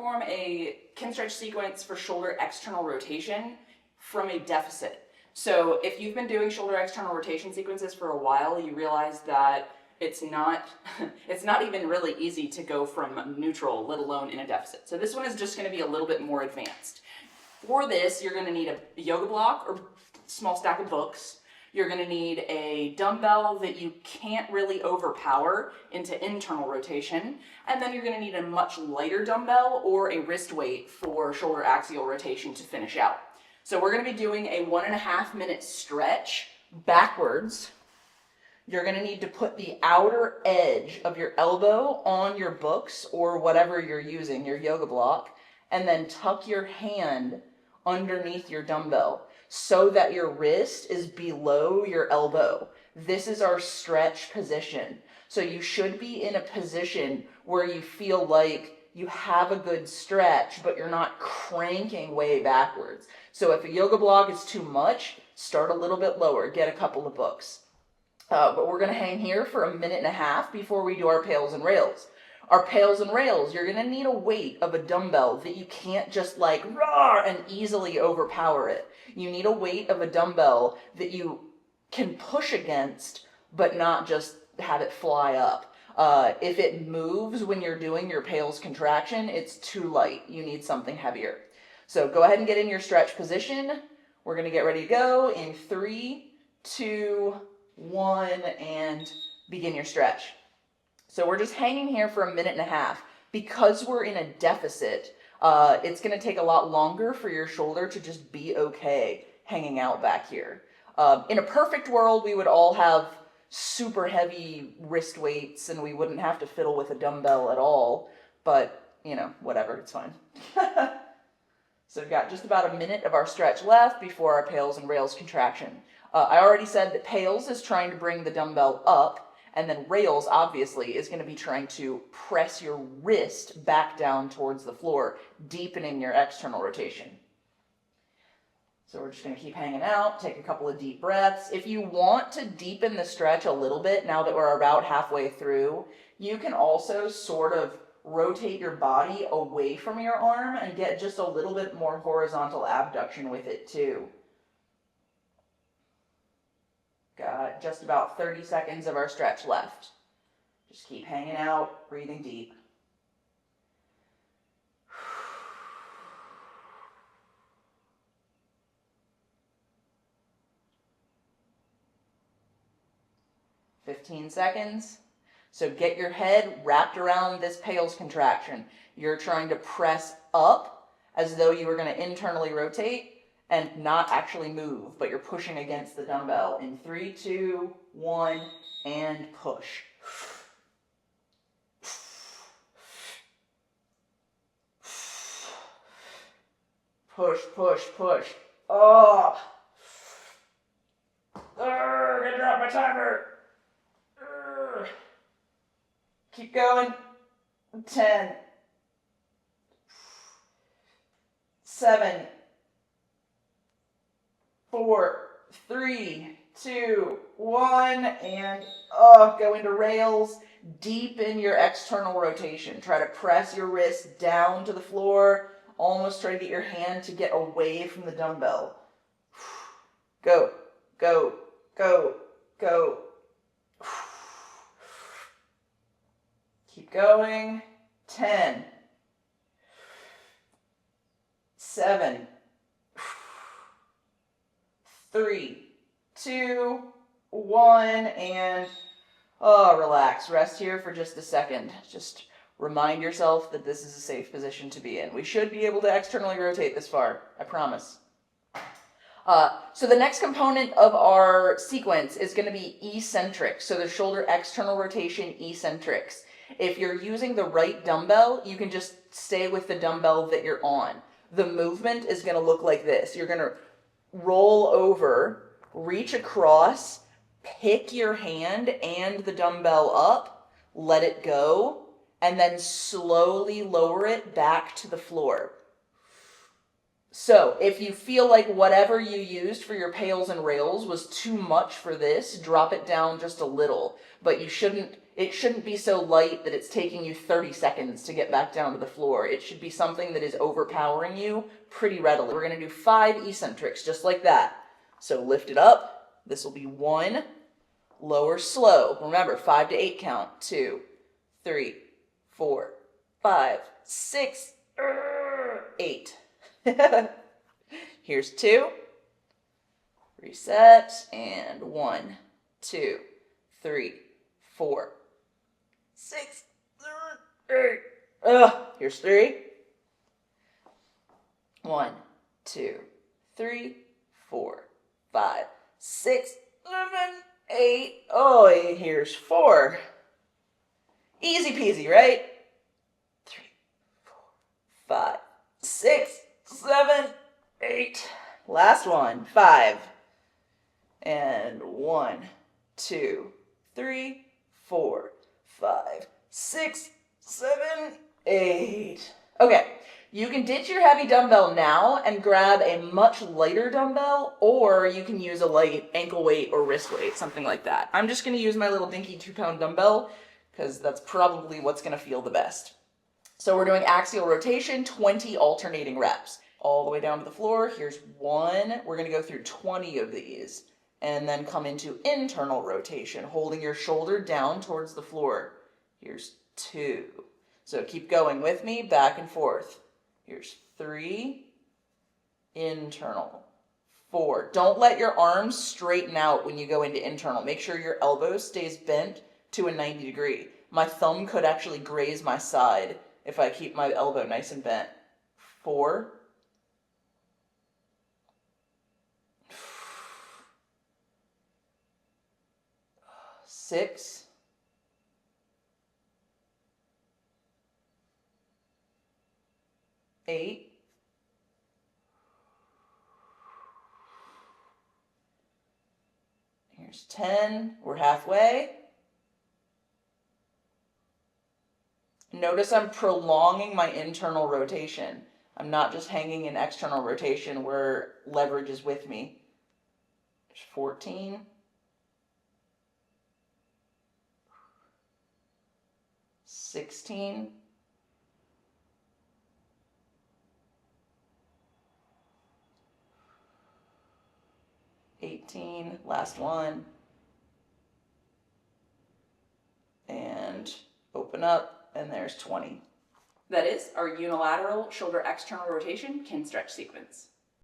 perform a kin stretch sequence for shoulder external rotation from a deficit. So if you've been doing shoulder external rotation sequences for a while, you realize that it's not even really easy to go from neutral, let alone in a deficit. So this one is just going to be a little bit more advanced. For this, you're going to need a yoga block or small stack of books. You're going to need a dumbbell that you can't really overpower into internal rotation. And then you're going to need a much lighter dumbbell or a wrist weight for shoulder axial rotation to finish out. So we're going to be doing a 1.5 minute stretch backwards. You're going to need to put the outer edge of your elbow on your books or whatever you're using, your yoga block, and then tuck your hand underneath your dumbbell so that your wrist is below your elbow. This is our stretch position. So you should be in a position where you feel like you have a good stretch, but you're not cranking way backwards. So if a yoga block is too much, start a little bit lower, get a couple of books. But we're going to hang here for 1.5 minutes before we do our pails and rails. Our pails and rails, you're going to need a weight of a dumbbell that you can't just like roar and easily overpower it. You need a weight of a dumbbell that you can push against, but not just have it fly up. If it moves when you're doing your pails contraction, it's too light. You need something heavier. So go ahead and get in your stretch position. We're going to get ready to go in 3, 2, 1, and begin your stretch. So we're just hanging here for 1.5 minutes. Because we're in a deficit, it's going to take a lot longer for your shoulder to just be okay hanging out back here. In a perfect world, we would all have super heavy wrist weights and we wouldn't have to fiddle with a dumbbell at all. But, you know, whatever, it's fine. So we've got just about 1 minute of our stretch left before our pails and rails contraction. I already said that pails is trying to bring the dumbbell up, and then rails, obviously, is going to be trying to press your wrist back down towards the floor, deepening your external rotation. So we're just going to keep hanging out, take a couple of deep breaths. If you want to deepen the stretch a little bit, now that we're about halfway through, you can also sort of rotate your body away from your arm and get just a little bit more horizontal abduction with it too. Got just about 30 seconds of our stretch left. Just keep hanging out, breathing deep. "15 seconds. So get your head wrapped around this pails contraction. You're trying to press up as though you were going to internally rotate and not actually move, but you're pushing against the dumbbell. In 3, 2, 1, and push. Push, push, push. Oh! I dropped my timer. Keep going. 10, 7, 4, 3, 2, 1, and go into rails. Deepen your external rotation. Try to press your wrist down to the floor. Almost try to get your hand to get away from the dumbbell. Go, go, go, go. Keep going. 10, 7, 3, 2, 1, and relax. Rest here for just a second. Just remind yourself that this is a safe position to be in. We should be able to externally rotate this far, I promise. So the next component of our sequence is going to be eccentrics. So the shoulder external rotation eccentrics. If you're using the right dumbbell, you can just stay with the dumbbell that you're on. The movement is going to look like this. You're going to roll over, reach across, pick your hand and the dumbbell up, let it go, and then slowly lower it back to the floor. So if you feel like whatever you used for your pails and rails was too much for this, drop it down just a little. But you shouldn't it shouldn't be so light that it's taking you 30 seconds to get back down to the floor. It should be something that is overpowering you pretty readily. We're going to do 5 eccentrics, just like that. So lift it up. This will be 1. Lower slow. Remember, 5 to 8 count. 2, 3, 4, 5, 6, 8. Here's 2. Reset, and 1, 2, 3, 4, 6, 7, 8. Here's 3. 1, 2, 3, 4, 5, 6, 7, 8. Oh, here's 4. Easy peasy, right? 3, 4, 5, 6, 7, 8. Last one. 5. And 1, 2, 3, 4, 5, 6, 7, 8. Okay, you can ditch your heavy dumbbell now and grab a much lighter dumbbell, or you can use a light ankle weight or wrist weight, something like that. I'm just going to use my little dinky 2-pound dumbbell because that's probably what's going to feel the best. So we're doing axial rotation, 20 alternating reps. All the way down to the floor. Here's 1. We're going to go through 20 of these. And then come into internal rotation, holding your shoulder down towards the floor. Here's 2. So keep going with me, back and forth. Here's 3. Internal. 4. Don't let your arms straighten out when you go into internal. Make sure your elbow stays bent to a 90 degree. My thumb could actually graze my side if I keep my elbow nice and bent. 4. 6. 8. 10. We're halfway. Notice I'm prolonging my internal rotation. I'm not just hanging in external rotation where leverage is with me. There's 14. 16. 18. Last one. And open up, and there's 20. That is our unilateral shoulder external rotation kin stretch sequence.